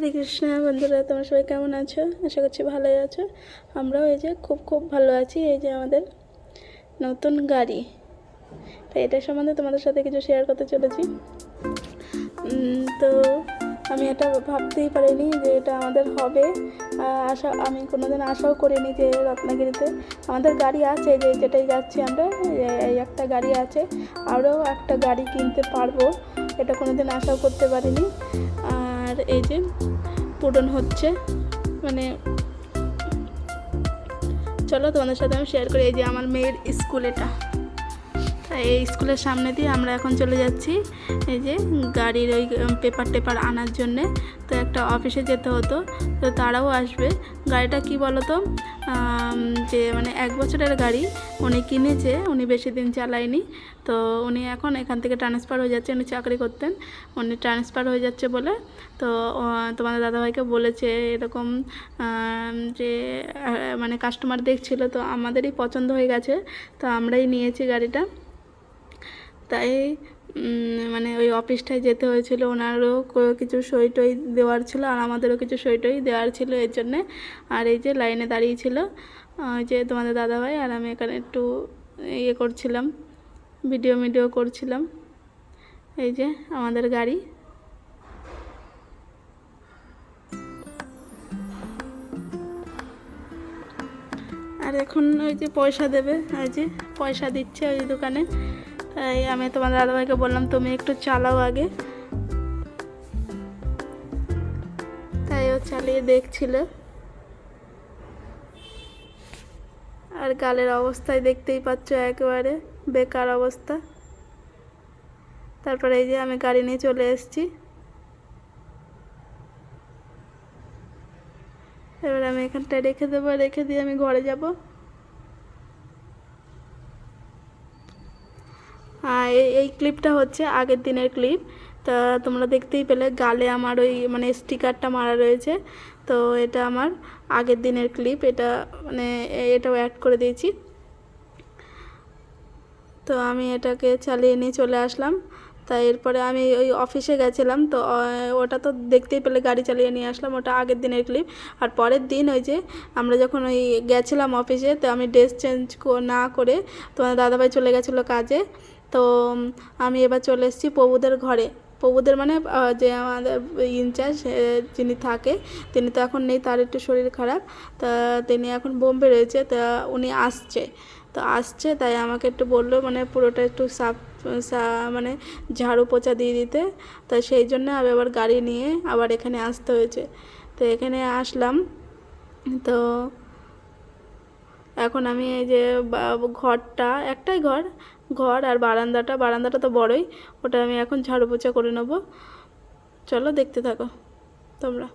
হরে কৃষ্ণ বন্ধুরা, তোমরা সবাই কেমন আছো? আশা করছি ভালোই আছো। আমরাও এই যে খুব ভালো আছি। এই যে আমাদের নতুন গাড়ি, তাই এটা সম্বন্ধে তোমাদের সাথে কিছু শেয়ার করতে চলেছি। তো আমি এটা ভাবতেই পারিনি যে এটা আমাদের হবে। আমি কোনোদিন আশাও করিনি যে রত্নাগিরিতে আমাদের গাড়ি আছে, যে যেটাই যাচ্ছি আমরা, এই একটা গাড়ি আছে, আরও একটা গাড়ি কিনতে পারবো, এটা কোনোদিন আশাও করতে পারিনি। আর এই যে পূরণ হচ্ছে, মানে চলো তোমাদের সাথে আমি শেয়ার করি। এই যে আমার মেয়ের স্কুল, এটা এই স্কুলের সামনে দিয়ে আমরা এখন চলে যাচ্ছি এই যে গাড়ির ওই পেপার আনার জন্যে। তো একটা অফিসে যেতে হতো, তো তারাও আসবে। গাড়িটা কি বলো তো, যে মানে 1 বছরের গাড়ি উনি কিনেছে, উনি বেশি দিন চালায়নি। তো উনি এখন এখান থেকে ট্রান্সফার হয়ে যাচ্ছে, উনি চাকরি করতেন, উনি ট্রান্সফার হয়ে যাচ্ছে বলে তো তোমাদের দাদাভাইকে বলেছে এরকম যে মানে কাস্টমার দেখছিল, তো আমাদেরই পছন্দ হয়ে গেছে, তো আমরাই নিয়েছি গাড়িটা। তাই মানে ওই অফিসটায় যেতে হয়েছিল, ওনারও কিছু সই টই দেওয়ার ছিল আর আমাদেরও কিছু সই টই দেওয়ার ছিল এর জন্যে। আর এই যে লাইনে দাঁড়িয়েছিল ওই যে তোমাদের দাদাভাই, আর আমি এখানে একটু ইয়ে করছিলাম, ভিডিও করছিলাম। এই যে আমাদের গাড়ি, আর এখন ওই যে পয়সা দেবে, ওই যে পয়সা দিচ্ছে ওই দোকানে। তাই আমি তোমাদের দাদাভাইকে বললাম তুমি একটু চালাও আগে, তাই ও চালিয়ে দেখছিল। আর গালের অবস্থায় দেখতেই পাচ্ছ, একেবারে বেকার অবস্থা। তারপরে এই যে আমি গাড়ি নিয়ে চলে এসেছি। এবার আমি এখানটায় রেখে দেবো, রেখে দিয়ে আমি ঘরে যাব। এই ক্লিপটা হচ্ছে আগের দিনের ক্লিপ। তা তোমরা দেখতেই পেলে গালে আমার ওই মানে স্টিকারটা মারা রয়েছে, তো এটা আমার আগের দিনের ক্লিপ, এটা মানে এটাও অ্যাড করে দিয়েছি। তো আমি এটাকে চালিয়ে নিয়ে চলে আসলাম। তাই এরপরে আমি ওই অফিসে গেছিলাম, তো ওটা তো দেখতেই পেলে গাড়ি চালিয়ে নিয়ে আসলাম, ওটা আগের দিনের ক্লিপ। আর পরের দিন ওই যে আমরা যখন ওই গেছিলাম অফিসে, তো আমি ড্রেস চেঞ্জ না করে তোমার দাদাভাই চলে গেছিলো কাজে। তো আমি এবার চলে এসেছি প্রভুদের ঘরে। প্রভুদের মানে যে আমাদের ইনচার্জ যিনি থাকে, তিনি তো এখন নেই, তার একটু শরীর খারাপ, তা তিনি এখন বোম্বে রয়েছে, তা উনি আসছে, তাই আমাকে একটু বললো মানে পুরোটা একটু সাফ মানে ঝাড়ু পোছা দিয়ে দিতে। তাই সেই জন্য আমি আবার গাড়ি নিয়ে আবার এখানে আসতে হয়েছে। তো এখানে আসলাম। তো এখন আমি এই যে ঘরটা, একটাই ঘর আর বারান্দাটা তো বড়ই, ওটা আমি এখন ঝাড়ু পোছা করে নেবো। চলো দেখতে থাকো তোমরা।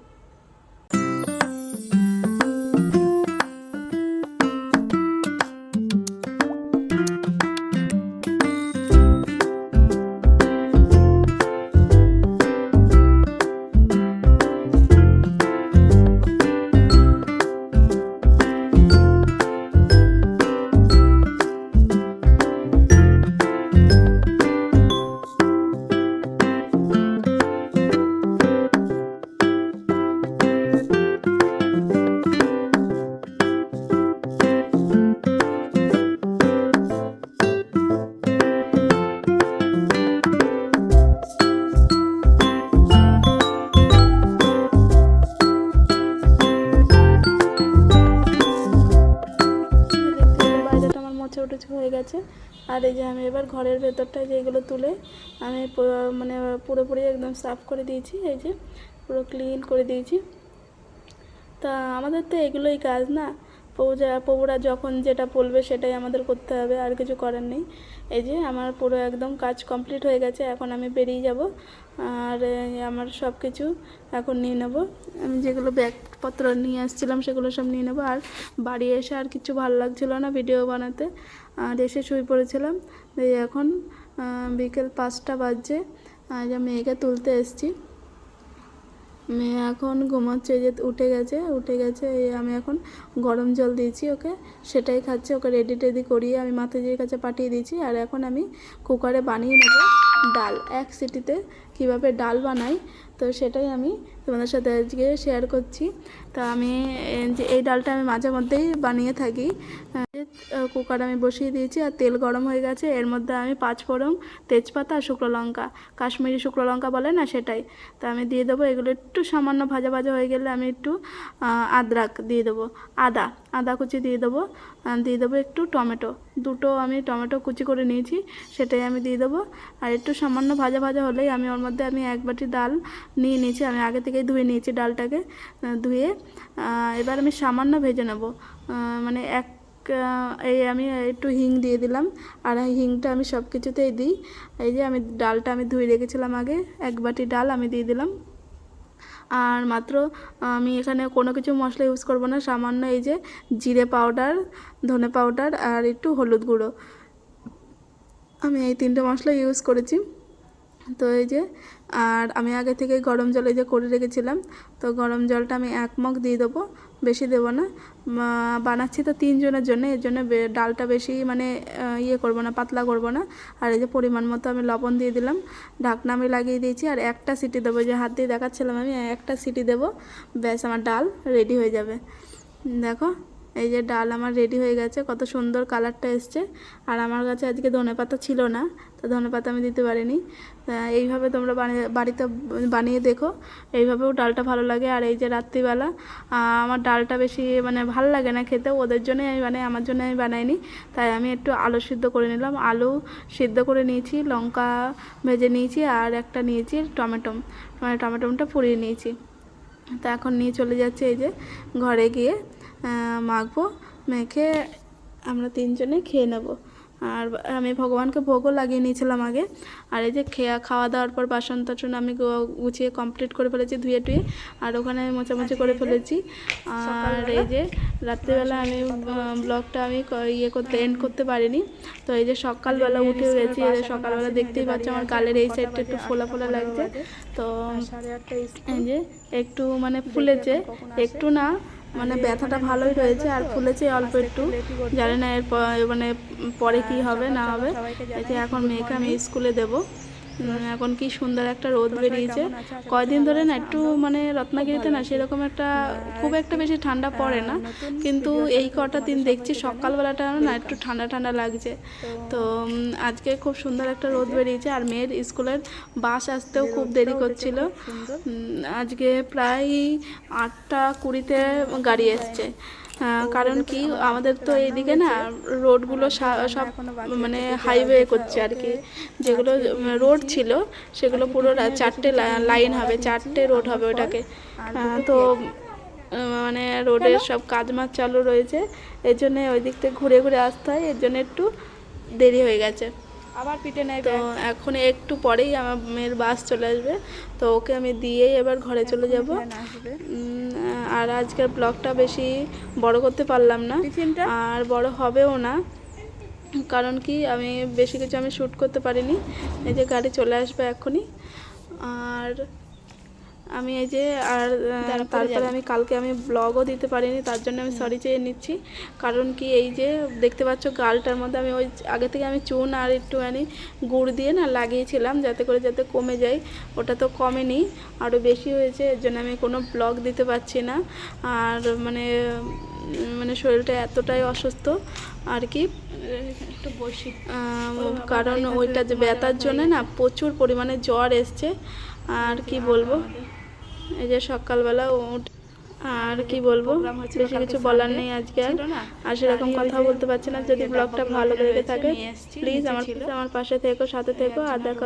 উঠেছে হয়ে গেছে। আর এই যে আমি এবার ঘরের ভেতরটায় যেগুলো তুলে আমি মানে পুরোপুরি একদম সাফ করে দিয়েছি, এই যে পুরো ক্লিন করে দিয়েছি। তা আমাদের তো এগুলোই কাজ না, প্রভুরা যখন যেটা বলবে সেটাই আমাদের করতে হবে, আর কিছু করার নেই। এই যে আমার পুরো একদম কাজ কমপ্লিট হয়ে গেছে, এখন আমি বেরিয়ে যাব। আর আমার সব কিছু এখন নিয়ে নেব, আমি যেগুলো ব্যাগপত্র নিয়ে আসছিলাম সেগুলো সব নিয়ে নেবো। আর বাড়ি এসে আর কিছু ভালো লাগছিল না ভিডিও বানাতে, আর এসে শুয়ে পড়েছিলাম। এই এখন বিকেল 5টা বাজছে, আজ আমি মেয়েকে তুলতে এসেছি। মেয়ে এখন ঘুমাচ্ছে, যে উঠে গেছে। আমি এখন গরম জল দিয়েছি ওকে, সেটাই খাচ্ছে। ওকে রেডি করিয়ে আমি মাতাজির কাছে পাঠিয়ে দিয়েছি। আর এখন আমি কুকারে বানিয়ে নেব ডাল, 1 সিটিতে কীভাবে ডাল বানাই তো সেটাই আমি তোমাদের সাথে আজকে শেয়ার করছি। তো আমি যে এই ডালটা আমি মাঝে মধ্যেই বানিয়ে থাকি। কুকার আমি বসিয়ে দিয়েছি আর তেল গরম হয়ে গেছে, এর মধ্যে আমি 5 ফোড়ন, তেজপাতা আর শুকনো লঙ্কা, কাশ্মীরি শুকনো লঙ্কা বলে না সেটাই, তো আমি দিয়ে দেবো। এগুলো একটু সামান্য ভাজা ভাজা হয়ে গেলে আমি একটু আদরক দিয়ে দেবো, আদা কুচি দিয়ে দেবো একটু টমেটো, দুটো আমি টমেটো কুচি করে নিয়েছি সেটাই আমি দিয়ে দেবো। আর একটু সামান্য ভাজা ভাজা হলেই আমি ওর মধ্যে আমি 1 বাটি ডাল নিয়ে নিয়েছি, আমি আগে থেকেই ধুয়ে নিয়েছি ডালটাকে, ধুয়ে এবার আমি সামান্য ভেজে নেব, মানে এই আমি একটু হিং দিয়ে দিলাম, আর এই হিংটা আমি সব কিছুতেই দিই। এই যে আমি ডালটা আমি ধুয়ে রেখেছিলাম আগে, 1 বাটি ডাল আমি দিয়ে দিলাম। আর মাত্র আমি এখানে কোনো কিছু মশলা ইউজ করব না, সামান্য এই যে জিরে পাউডার, ধনে পাউডার আর একটু হলুদ গুঁড়ো, আমি এই 3টে মশলা ইউজ করেছি। তো এই যে আর আমি আগে থেকে গরম জল এই যে করে রেখেছিলাম, তো গরম জলটা আমি 1 মগ দিয়ে দেবো, বেশি দেবো না, বানাচ্ছি তো 3 জনের জন্য, এর জন্য ডালটা বেশি মানে ইয়ে করবো না, পাতলা করবো না। আর এই যে পরিমাণ মতো আমি লবণ দিয়ে দিলাম, ঢাকনা আমি লাগিয়ে দিয়েছি, আর একটা সিটি দেবো, যে হাত দিয়ে দেখাচ্ছিলাম আমি, একটা সিটি দেবো, ব্যাস আমার ডাল রেডি হয়ে যাবে। দেখো এই যে ডাল আমার রেডি হয়ে গেছে, কত সুন্দর কালারটা এসছে। আর আমার কাছে আজকে ধনেপাতা ছিল না, তো ধনেপাতা আমি দিতে পারিনি। এইভাবে তোমরা বাড়িতে বানিয়ে দেখো, এইভাবেও ডালটা ভালো লাগে। আর এই যে রাত্রিবেলা আমার ডালটা বেশি মানে ভালো লাগে না খেতে, ওদের জন্যই আমি বানাই, আমার জন্য আমি বানাইনি। তাই আমি একটু আলু সিদ্ধ করে নিলাম, আলু সিদ্ধ করে নিয়েছি, লঙ্কা ভেজে নিয়েছি, আর একটা নিয়েছি টমেটোটা পুড়িয়ে নিয়েছি। তো এখন নিয়ে চলে যাচ্ছে এই যে ঘরে গিয়ে মাখবো, মেখে আমরা 3 জনে খেয়ে নেব। আর আমি ভগবানকে ভোগও লাগিয়ে নিয়েছিলাম আগে। আর এই যে খাওয়া দাওয়ার পর বাসন টাসন আমি গুছিয়ে কমপ্লিট করে ফেলেছি, ধুয়ে টুয়ে, আর ওখানে মোছামুছি করে ফেলেছি। আর এই যে রাত্রিবেলা আমি ব্লগটা আমি এন্ড করতে পারিনি। তো এই যে সকালবেলা উঠে গেছি, এই যে সকালবেলা দেখতেই পাচ্ছি আমার গালের এই সাইডটা একটু ফোলা ফোলা লাগছে। তো এই যে একটু মানে ফুলেছে, একটু না মানে ব্যথাটা ভালোই রয়েছে, আর ফুলেছে অল্প একটু, জানি না এর মানে পরে কি হবে না হবে। এই যে এখন মেয়েকে আমি স্কুলে দেবো, এখন কি সুন্দর একটা রোদ বেরিয়েছে। কয়দিন ধরে না একটু মানে রত্নাগিরিতে না সেরকম একটা খুব একটা বেশি ঠান্ডা পড়ে না, কিন্তু এই কটা দিন দেখছি সকালবেলাটা না একটু ঠান্ডা ঠান্ডা লাগছে। তো আজকে খুব সুন্দর একটা রোদ বেরিয়েছে। আর মেয়ের স্কুলের বাস আসতেও খুব দেরি করছিল, আজকে প্রায় 8টা 20-তে গাড়ি এসছে। কারণ কি আমাদের তো এইদিকে না রোডগুলো সব মানে হাইওয়ে করছে আর কি, যেগুলো রোড ছিল সেগুলো পুরো 4টে লাইন হবে, 4টে রোড হবে ওটাকে। তো মানে রোডের সব কাজমাজ চালু রয়েছে, এর জন্য ওই দিক থেকে ঘুরে ঘুরে আসতে হয়, এর জন্য একটু দেরি হয়ে গেছে। আবার পিঠে নেই, তো এখন একটু পরেই আমার মেয়ের বাস চলে আসবে, তো ওকে আমি দিয়েই এবার ঘরে চলে যাব। আর আজকের ব্লগটা বেশি বড় করতে পারলাম না, আর বড় হবেও না, কারণ কি আমি বেশি কিছু আমি শ্যুট করতে পারিনি। এই যে গাড়ি চলে আসবে এখনই, আর আমি এই যে আর তারপরে আমি কালকে আমি ব্লগও দিতে পারিনি, তার জন্য আমি সরি চেয়ে নিচ্ছি। কারণ কি এই যে দেখতে পাচ্ছ গালটার মধ্যে আমি ওই আগে থেকে আমি চুন আর একটুখানি গুড় দিয়ে না লাগিয়েছিলাম যাতে কমে যায়, ওটা তো কমেনি, আরও বেশি হয়েছে, এর জন্য আমি কোনো ব্লগ দিতে পারছি না। আর মানে শরীরটা এতটাই অসুস্থ আর কি, একটু বসি, কারণ ওইটা যে ব্যথার জন্য না প্রচুর পরিমাণে জ্বর এসছে। আর কি বলবো, এই যে সকালবেলা আর কি বলবো, বেশি কিছু বলার নেই আজকে, আর সেরকম কথা বলতে পারছি না। যদি ব্লগটা ভালো লেগে থাকে প্লিজ আমার পাশে থেকো, সাথে থেকো, আর দেখা